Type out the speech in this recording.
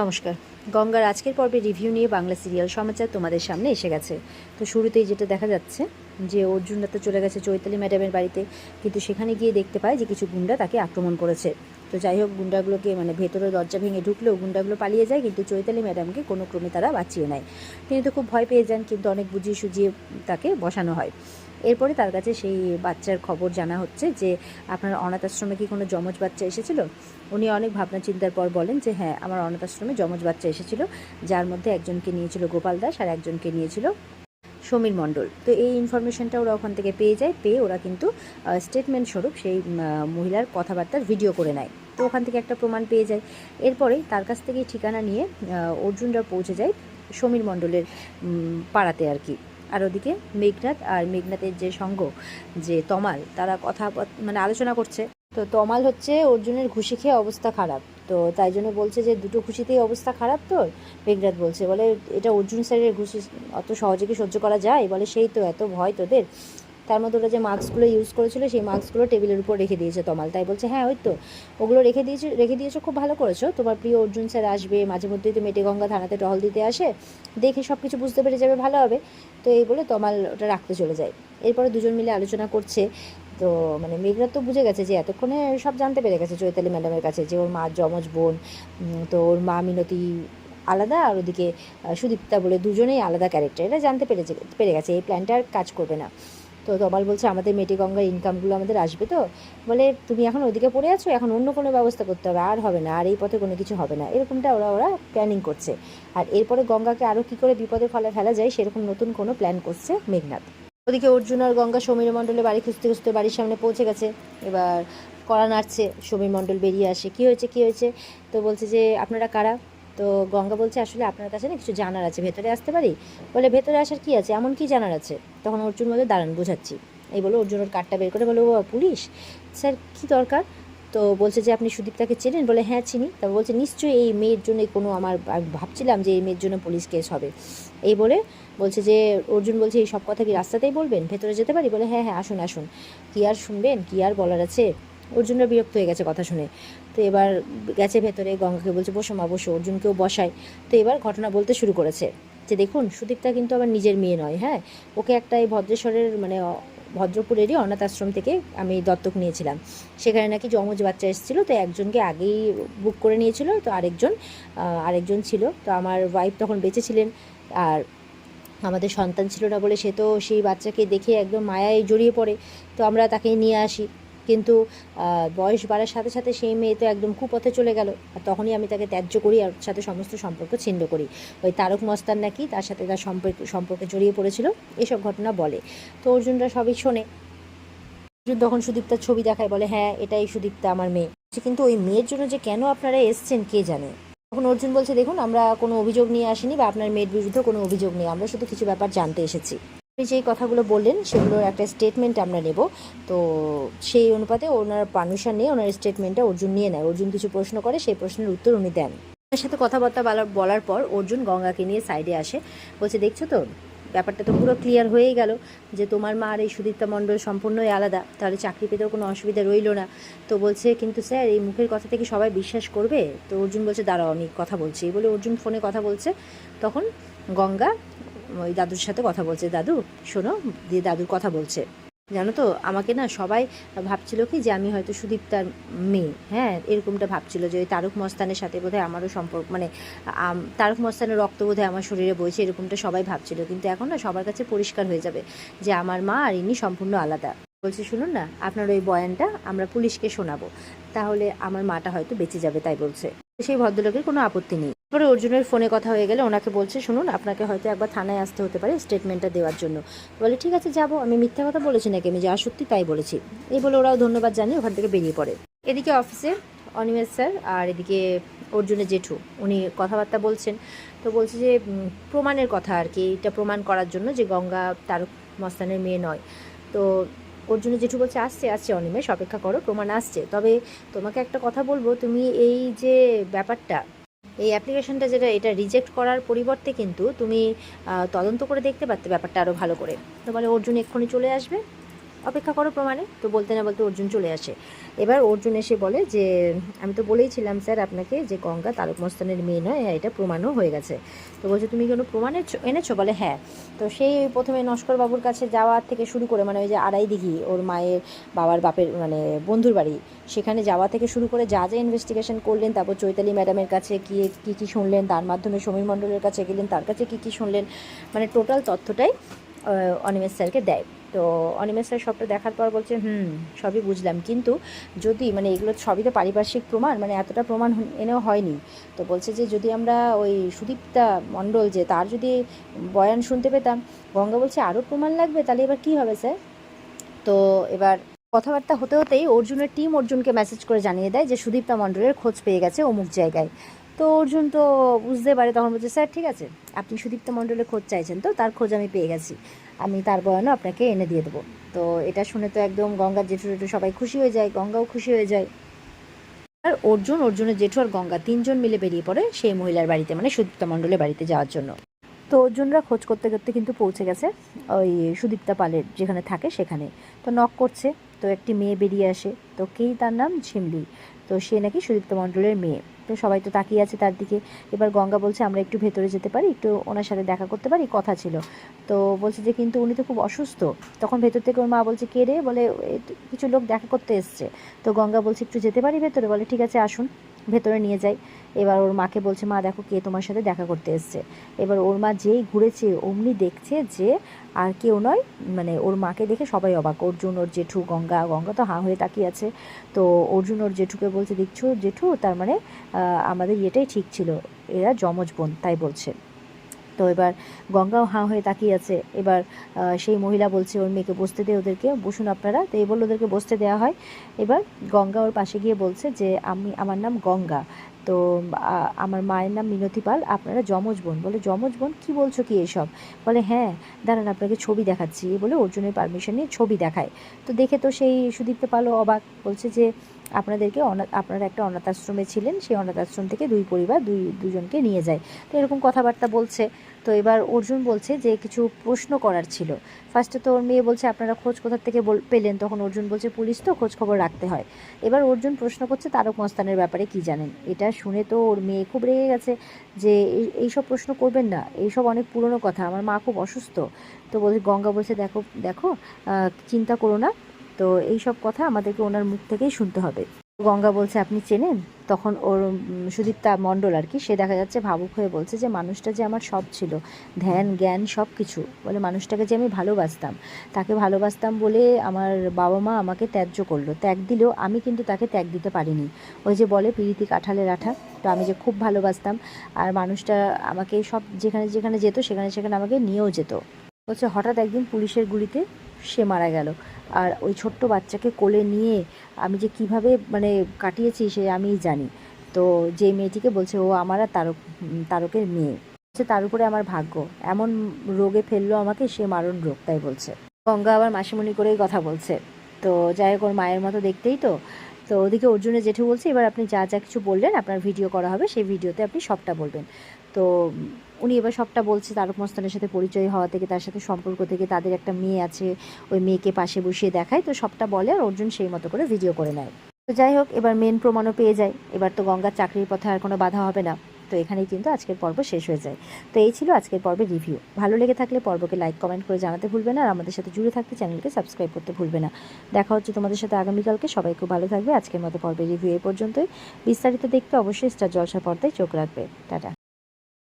নমস্কার। গঙ্গার আজকের পর্বে রিভিউ নিয়ে বাংলা সিরিয়াল সমাচার তোমাদের সামনে এসে গেছে। তো শুরুতেই যেটা দেখা যাচ্ছে যে অর্জুনদা তো চলে গেছে চৈতালি ম্যাডামের বাড়িতে, কিন্তু সেখানে গিয়ে দেখতে পায় যে কিছু গুন্ডা তাকে আক্রমণ করেছে। তো যাই হোক, গুন্ডাগুলোকে ভেতরে দরজা ভেঙে ঢুকলেও গুন্ডাগুলো পালিয়ে যায়, কিন্তু চৈতালি ম্যাডামকে কোনো ক্রমে তারা বাঁচিয়ে নেয়। তিনি তো খুব ভয় পেয়ে যান, কিন্তু অনেক বুঝিয়ে সুঝিয়ে তাকে বসানো হয়। এরপরে তার কাছে সেই বাচ্চার খবর জানা হচ্ছে যে আপনার অনাথ আশ্রমে কি কোনো যমজ বাচ্চা এসেছিল। উনি অনেক ভাবনা চিন্তার পর বলেন যে হ্যাঁ, আমার অনাথ আশ্রমে যমজ বাচ্চা এসেছিল, যার মধ্যে একজনকে নিয়েছিল গোপাল দাস আর একজনকে নিয়েছিল সমীর মণ্ডল। তো এই ইনফরমেশনটা ওরা ওখান থেকে পেয়ে ওরা কিন্তু স্টেটমেন্ট স্বরূপ সেই মহিলার কথাবার্তার ভিডিও করে নেয়। তো ওখান থেকে একটা প্রমাণ পেয়ে যায়। এরপরেই তার কাছ থেকে ঠিকানা নিয়ে অর্জুনরা পৌঁছে যায় সমীর মণ্ডলের পাড়াতে আর কি। আর ওদিকে মেঘনাথ আর মেঘনাথের যে সঙ্গ যে তমাল, তারা কথা আলোচনা করছে। তো তমাল হচ্ছে অর্জুনের ঘুষি খেয়ে অবস্থা খারাপ, তো তাই জন্য বলছে যে দুটো ঘুষিতেই অবস্থা খারাপ তোর। মেঘনাথ বলছে, বলে এটা অর্জুন স্যারের ঘুষি, অত সহজে কি সহ্য করা যায়? বলে সেই তো এত ভয় তোদের। তার মধ্যে ওরা যে মাস্কগুলো ইউজ করেছিল সেই মাস্কগুলো টেবিলের উপর রেখে দিয়েছে তমাল। তাই বলছে হ্যাঁ ওই তো, ওগুলো রেখে দিয়েছো, খুব ভালো করেছো। তোমার প্রিয় অর্জুন স্যার আসবে, মাঝে মধ্যেই তো মেটেগঙ্গা থানাতে টহল দিতে আসে, দেখে সব কিছু বুঝতে পেরে যাবে, ভালো হবে। তো এই বলে তমাল ওটা রাখতে চলে যায়। এরপরে দুজন মিলে আলোচনা করছে। তো মেঘনাথ তো বুঝে গেছে যে এতক্ষণে সব জানতে পেরে গেছে চৈতালি ম্যাডামের কাছে যে ওর মা যমজ বোন। তো ওর মা মিনতি আলাদা, আর ওদিকে সুদীপ্তা বলে দুজনেই আলাদা ক্যারেক্টার, এটা জানতে পেরে গেছে। এই প্ল্যানটা আর কাজ করবে না। তো তমাল বলছে আমাদের মেটেগঙ্গার ইনকামগুলো আমাদের আসবে, তো বলে তুমি এখন ওইদিকে পড়ে আছো, এখন অন্য কোনো ব্যবস্থা করতে হবে, আর হবে না, আর এই পথে কোনো কিছু হবে না, এরকমটা ওরা প্ল্যানিং করছে। আর এরপরে গঙ্গাকে আরও কী করে বিপদে ফেলা যায় সেরকম নতুন কোনো প্ল্যান করছে মেঘনাথ। ওদিকে অর্জুন আর গঙ্গা সমীর মণ্ডলের বাড়ি খুঁজতে খুঁজতে বাড়ির সামনে পৌঁছে গেছে। এবার কড়া নাড়ছে, সমীর মণ্ডল বেরিয়ে আসে, কী হয়েছে? তো বলছে যে আপনারা কারা? তো গঙ্গা বলছে আসলে আপনার কাছে না কিছু জানার আছে, ভেতরে আসতে পারি? বলে ভেতরে আসার কী আছে, এমন কী জানার আছে? তখন অর্জুন বলে দাঁড়ান বোঝাচ্ছি। এই বলে অর্জুন ওর কার্ডটা বের করে বলে ও পুলিশ স্যার, কী দরকার? তো বলছে যে আপনি সুদীপ্তাকে চেনেন? বলে হ্যাঁ চিনি। তারপর বলছে নিশ্চয়ই এই মেয়ের জন্য কোনো আমি ভাবছিলাম যে এই মেয়ের জন্য পুলিশ কেস হবে। এই বলে বলছে যে অর্জুন বলছে এই সব কথা কি রাস্তাতেই বলবেন, ভেতরে যেতে পারি? বলে হ্যাঁ আসুন। কি আর শুনবেন, কি আর বলার আছে? অর্জুনরা বিরক্ত হয়ে গেছে কথা শুনে। তো এবার গেছে ভেতরে, গঙ্গাকে বলছে বসো মা বসো, অর্জুনকেও বসায়। তো এবার ঘটনা বলতে শুরু করেছে যে দেখুন সুদীপ্তা কিন্তু আবার নিজের মেয়ে নয়, হ্যাঁ, ওকে একটা এই ভদ্রেশ্বরের ভদ্রপুরেরই অনাথ আশ্রম থেকে আমি দত্তক নিয়েছিলাম। সেখানে নাকি যমজ বাচ্চা এসেছিলো, তো একজনকে আগেই বুক করে নিয়েছিল, তো আরেকজন ছিল। তো আমার ওয়াইফ তখন বেঁচে ছিলেন, আর আমাদের সন্তান ছিল না বলে সে তো সেই বাচ্চাকে দেখে একদম মায়ায় জড়িয়ে পড়ে। তো আমরা তাকে নিয়ে আসি, কিন্তু বয়স বাড়ার সাথে সাথে সেই মেয়ে তো একদম কুপথে চলে গেল। আর তখনই আমি তাকে ত্যায্য করি, আর সাথে সমস্ত সম্পর্ক ছিন্ন করি। ওই তারক মস্তান নাকি তার সাথে তার সম্পর্কে জড়িয়ে পড়েছিল, এসব ঘটনা বলে। তো অর্জুনরা সবই শোনে। অর্জুন তখন সুদীপ্তার ছবি দেখায়, বলে হ্যাঁ এটাই সুদীপ্তা আমার মেয়ে, কিন্তু ওই মেয়ের জন্য যে কেন আপনারা এসছেন কে জানে। তখন অর্জুন বলছে দেখুন আমরা কোনো অভিযোগ নিয়ে আসিনি, বা আপনার মেয়ের বিরুদ্ধে কোনো অভিযোগ নেই, আমরা শুধু কিছু ব্যাপার জানতে এসেছি। আপনি যেই কথাগুলো বললেন সেগুলোর একটা স্টেটমেন্ট আমরা নেব। তো সেই অনুপাতে ওনার পারমিশন নিয়ে ওনার স্টেটমেন্টটা অর্জুন নিয়ে নেয়। অর্জুন কিছু প্রশ্ন করে, সেই প্রশ্নের উত্তর উনি দেন। ওনার সাথে কথাবার্তা বলার পর অর্জুন গঙ্গাকে নিয়ে সাইডে আসে, বলছে দেখছো তো ব্যাপারটা তো পুরো ক্লিয়ার হয়েই গেল যে তোমার মা আর এই সুদীপ্তা মণ্ডল সম্পূর্ণই আলাদা, তাহলে চাকরি পেতেও কোনো অসুবিধা রইল না। তো বলছে কিন্তু স্যার এই মুখের কথা থেকে সবাই বিশ্বাস করবে? তো অর্জুন বলছে দাঁড়াও আমি কথা বলছি। এই বলে অর্জুন ফোনে কথা বলছে। তখন গঙ্গা ওই দাদুর সাথে কথা বলছে, দাদু শোনো, দিয়ে দাদুর কথা বলছে, জানো তো আমাকে না সবাই ভাবছিল কি যে আমি হয়তো সুদীপ্তার মেয়ে, হ্যাঁ এরকমটা ভাবছিল যে ওই তারক মস্তানের সাথে বোধহয় আমারও সম্পর্ক, তারক মস্তানের রক্ত বোধহয় আমার শরীরে বইছে, এরকমটা সবাই ভাবছিল। কিন্তু এখন না সবার কাছে পরিষ্কার হয়ে যাবে যে আমার মা আর ইনি সম্পূর্ণ আলাদা। বলছে শুনুন না, আপনার ওই বয়ানটা আমরা পুলিশকে শোনাবো, তাহলে আমার মাটা হয়তো বেঁচে যাবে, তাই বলছে। সেই ভদ্রলোকের কোনো আপত্তি নেই। পরে অর্জুনের ফোনে কথা হয়ে গেলে ওনাকে বলছে শুনুন আপনাকে হয়তো একবার থানায় আসতে হতে পারে স্টেটমেন্টটা দেওয়ার জন্য। বলে ঠিক আছে যাবো, আমি মিথ্যা কথা বলেছি নাকি, আমি যা সত্যি তাই বলেছি। এই বলে ওরাও ধন্যবাদ জানিয়ে ওখান থেকে বেরিয়ে পড়ে। এদিকে অফিসে অনিমেষ স্যার আর এদিকে অর্জুনের জেঠু উনি কথাবার্তা বলছেন। তো বলছে যে প্রমাণের কথা আর কি, এটা প্রমাণ করার জন্য যে গঙ্গা তারক মস্তানের মেয়ে নয়। তো অর্জুনের জেঠু বলছে আসছে অনিমেষ, অপেক্ষা করো, প্রমাণ আসছে। তবে তোমাকে একটা কথা বলবো, তুমি এই যে ব্যাপারটা, এই অ্যাপ্লিকেশনটা যেটা, এটা রিজেক্ট করার পরিবর্তে কিন্তু তুমি তদন্ত করে দেখতে পারতে ব্যাপারটা আরও ভালো করে। তো বলে অর্জুন এক্ষুনি চলে আসবে। অপেক্ষা করো প্রমাণে। তো বলতে না বলতে অর্জুন চলে আসে। এবার অর্জুন এসে বলে যে আমি তো বলেইছিলাম স্যার আপনাকে যে গঙ্গা তারক মস্তানের মেয়ে নয়, এটা প্রমাণও হয়ে গেছে। তো বলছে তুমি কোনো প্রমাণ এনেছো? বলে হ্যাঁ। তো সেই প্রথমে নস্কর বাবুর কাছে যাওয়ার থেকে শুরু করে, মানে ওই যে আড়াই দিঘি ওর মায়ের বাবার বাপের মানে বন্ধুর বাড়ি, সেখানে যাওয়া থেকে শুরু করে যা যা ইনভেস্টিগেশন করলেন, তারপর চৈতালি ম্যাডামের কাছে গিয়ে কী কী শুনলেন, তার মাধ্যমে সমীর মণ্ডলের কাছে গেলেন, তার কাছে কী কী শুনলেন, মানে টোটাল তথ্যটাই অনিমেষ স্যারকে দেয়। তো অনিমেষ স্যার সবটা দেখার পর বলছে সবই বুঝলাম, কিন্তু যদি মানে এগুলো সবই তো পারিপার্শ্বিক প্রমাণ, মানে এতটা প্রমাণ এনেও হয়নি। তো বলছে যে যদি আমরা ওই সুদীপ্তা মণ্ডল যে তার যদি বয়ান শুনতে পেতাম। গঙ্গা বলছে আরও প্রমাণ লাগবে, তাহলে এবার কী হবে স্যার? তো এবার কথাবার্তা হতে হতেই অর্জুনের টিম অর্জুনকে মেসেজ করে জানিয়ে দেয় যে সুদীপ্তা মণ্ডলের খোঁজ পেয়ে গেছে অমুক জায়গায়। তো অর্জুন তো বুঝতে পারে, তখন বলছে স্যার ঠিক আছে, আপনি সুদীপ্তা মণ্ডলের খোঁজ চাইছেন, তো তার খোঁজ আমি পেয়ে গেছি, আমি তার বয়ানও আপনাকে এনে দিয়ে দেবো। তো এটা শুনে তো একদম গঙ্গার জেঠু জেঠু সবাই খুশি হয়ে যায়, গঙ্গাও খুশি হয়ে যায়। আর অর্জুনের জেঠু আর গঙ্গা তিনজন মিলে বেরিয়ে পড়ে সেই মহিলার বাড়িতে, মানে সুদীপ্তা মণ্ডলের বাড়িতে যাওয়ার জন্য। তো অর্জুনরা খোঁজ করতে করতে কিন্তু পৌঁছে গেছে ওই সুদীপ্তা পালের যেখানে থাকে সেখানে। তো নক করছে, তো একটি মেয়ে বেরিয়ে আসে। তো কেই তার নাম ঝিমলি। তো সে নাকি সুদীপ্তা মণ্ডলের মেয়ে। তো সবাই তো তাকিয়ে আছে তার দিকে। এবার গঙ্গা বলছে আমরা একটু ভেতরে যেতে পারি, একটু ওনার সাথে দেখা করতে পারি, কথা ছিল। তো বলছে যে কিন্তু উনি তো খুব অসুস্থ। তখন ভেতর থেকে ওর মা বলছে কে রে? বলে কিছু লোক দেখা করতে এসছে। তো গঙ্গা বলছে একটু যেতে পারি ভেতরে? বলে ঠিক আছে আসুন, ভেতরে নিয়ে যাই। এবার ওর মাকে বলছে মা দেখো কে তোমার সাথে দেখা করতে এসছে। এবার ওর মা যেই ঘুরেছে অমনি দেখছে যে আর কেউ নয়, মানে ওর মাকে দেখে সবাই অবাক, অর্জুন, ওর জেঠু, গঙ্গা। গঙ্গা তো হাঁ হয়ে তাকিয়ে আছে। তো অর্জুন ওর জেঠুকে বলছে দেখছো জেঠু, তার মানে আমাদের ইয়েটাই ঠিক ছিল, এরা যমজ বোন, তাই বলছে। তো এবার গঙ্গাও হাঁ হয়ে তাকিয়ে আছে। এবার সেই মহিলা বলছে ওর মেয়েকে বসতে দে, ওদেরকে বসুন আপনারা। তো এই বলে ওদেরকে বসতে দেওয়া হয়। এবার গঙ্গা ওর পাশে গিয়ে বলছে যে আমার নাম গঙ্গা, তো আমার মায়ের নাম মিনতি পাল, আপনারা যমজ বোন। বলে যমজ বোন? কী বলছো কি এসব? বলে হ্যাঁ দাঁড়ান আপনাকে ছবি দেখাচ্ছি, বলে অর্জুনের পারমিশন নিয়ে ছবি দেখায়। তো দেখে তো সেই সুদীপ্ত পালও অবাক, বলছে যে আপনাদেরকে আপনারা একটা অনাথ আশ্রমে ছিলেন, সেই অনাথ আশ্রম থেকে দুই পরিবার দুজনকে নিয়ে যায়। তো এরকম কথাবার্তা বলছে। তো এবার অর্জুন বলছে যে কিছু প্রশ্ন করার ছিল। ফার্স্টে তো ওর মেয়ে বলছে আপনারা খোঁজ কোথা থেকে পেলেন? তখন অর্জুন বলছে পুলিশ তো, খোঁজ খবর রাখতে হয়। এবার অর্জুন প্রশ্ন করছে তারক মস্তানের ব্যাপারে কি জানেন। এটা শুনে তো ওর মেয়ে খুব রেগে গেছে যে এইসব প্রশ্ন করবেন না, এইসব অনেক পুরনো কথা, আমার মা খুব অসুস্থ। তো বলছে গঙ্গা বলছে দেখো দেখো চিন্তা করো না, তো এইসব কথা আমাদেরকে ওনার মুখ থেকেই শুনতে হবে। গঙ্গা বলছে আপনি চেনেন? তখন ওর সুদীপ্তা মণ্ডল আর কি, সে দেখা যাচ্ছে ভাবুক হয়ে বলছে যে মানুষটা যে আমার সব ছিল, ধ্যান জ্ঞান সব কিছু। বলে মানুষটাকে যে আমি ভালোবাসতাম, তাকে ভালোবাসতাম বলে আমার বাবা মা আমাকে ত্যায্য করলো, ত্যাগ দিলেও আমি কিন্তু তাকে ত্যাগ দিতে পারিনি। ওই যে বলে পিরিতি কাঁঠালের আঠা, তো আমি যে খুব ভালোবাসতাম, আর মানুষটা আমাকে সব যেখানে যেখানে যেত সেখানে সেখানে আমাকে নিয়েও যেত। বলছে হঠাৎ একদিন পুলিশের গুলিতে সে মারা গেল, আর ওই ছোট্ট বাচ্চাকে কোলে নিয়ে আমি যে কিভাবে মানে কাটিয়েছি সে আমিই জানি। তো যে মেয়েটিকে বলছে ও আমার আর তারকের মেয়ে, বলছে তার উপরে আমার ভাগ্য, এমন রোগে ফেললো আমাকে, সে মারণ রোগ, তাই বলছে। গঙ্গা আবার মাসিমণি করেই কথা বলছে। তো যাই হোক ওর মায়ের মতো দেখতেই তো। তো ওদিকে অর্জুনের জেঠু বলছে এবার আপনি যা যা কিছু বললেন আপনার ভিডিও করা হবে, সেই ভিডিওতে আপনি সবটা বলবেন। তো উনি এবার সবটা বলছে, তারক মস্তানের সাথে পরিচয় হওয়া থেকে, তার সাথে সম্পর্ক থেকে, তাদের একটা মেয়ে আছে, ওই মেয়েকে পাশে বসিয়ে দেখায়, তো সবটা বলে আর অর্জুন সেই মতো করে ভিডিও করে নেয়। তো যাই হোক এবার মেন প্রমাণও পেয়ে যায়। এবার তো গঙ্গার চাকরির পথে আর কোনো বাধা হবে না। তো এখানেই কিন্তু আজকের পর্ব শেষ হয়ে যায়। তো এই ছিল আজকের পর্বের রিভিউ। ভালো লেগে থাকলে পর্বকে লাইক কমেন্ট করে জানাতে ভুলবে না, আর আমাদের সাথে জুড়ে থাকতে চ্যানেলকে সাবস্ক্রাইব করতে ভুলবে না। দেখা হচ্ছে তোমাদের সাথে আগামীকালকে। সবাই খুব ভালো থাকবে। আজকের মতো পর্বের রিভিউ এই পর্যন্তই। বিস্তারিত দেখতে অবশ্যই স্টার জলসা পর্দায় চোখ রাখবে। টাটা।